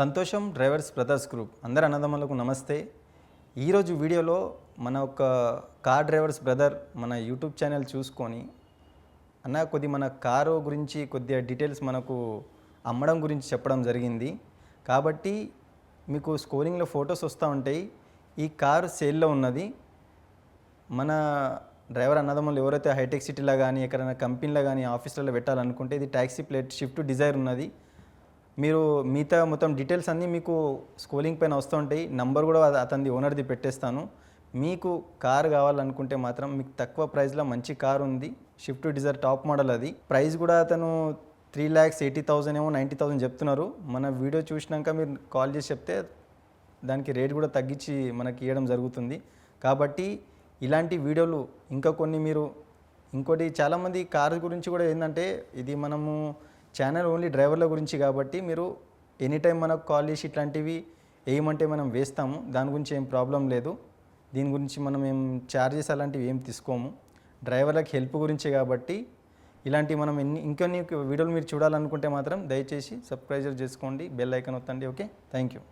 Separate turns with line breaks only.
సంతోషం drivers brothers group అందరు అన్నదమ్ములకు నమస్తే. ఈరోజు వీడియోలో మన ఒక కార్ డ్రైవర్స్ బ్రదర్ మన యూట్యూబ్ ఛానల్ చూసుకొని మన కారు గురించి కొద్దిగా డీటెయిల్స్ మనకు అమ్మడం గురించి చెప్పడం జరిగింది. కాబట్టి మీకు స్క్రోలింగ్లో ఫొటోస్ వస్తూ ఉంటాయి. ఈ కారు సేల్లో ఉన్నది. మన డ్రైవర్ అన్నదమ్ములు ఎవరైతే హైటెక్ సిటీలో కానీ ఎక్కడైనా కంపెనీలో కానీ ఆఫీసులలో పెట్టాలనుకుంటే ఇది ట్యాక్సీ ప్లేట్ షిఫ్ట్ డిజైర్ ఉన్నది. మీరు మిగతా మొత్తం డీటెయిల్స్ అన్నీ మీకు స్క్రోలింగ్ పైన వస్తూ ఉంటాయి. నంబర్ కూడా అతనిది ఓనర్ది పెట్టేస్తాను. మీకు కార్ కావాలనుకుంటే మాత్రం మీకు తక్కువ ప్రైస్లో మంచి కార్ ఉంది. షిఫ్ట్ డిజైర్ టాప్ మోడల్ అది. ప్రైస్ కూడా అతను 3,80,000 ఏమో 90,000 చెప్తున్నారు. మన వీడియో చూసినాక మీరు కాల్ చేసి చెప్తే దానికి రేట్ కూడా తగ్గించి మనకి ఇవ్వడం జరుగుతుంది. కాబట్టి ఇలాంటి వీడియోలు ఇంకా కొన్ని మీరు ఇంకోటి చాలామంది కార్ గురించి కూడా ఏంటంటే ఇది మనము ఛానల్ ఓన్లీ డ్రైవర్ల గురించి కాబట్టి మీరు ఎనీ టైం మనకు కాల్ చేసి ఇట్లాంటివి వేయమంటే మనం వేస్తాము. దాని గురించి ఏం ప్రాబ్లం లేదు. దీని గురించి మనం ఏం ఛార్జెస్ అలాంటివి ఏం తీసుకోము. డ్రైవర్లకు హెల్ప్ గురించే కాబట్టి ఇలాంటి మనం ఇంకొన్ని వీడియోలు మీరు చూడాలనుకుంటే మాత్రం దయచేసి సబ్స్క్రైబ్ చేసుకోండి, బెల్ ఐకాన్ వత్తండి. Okay, thank you.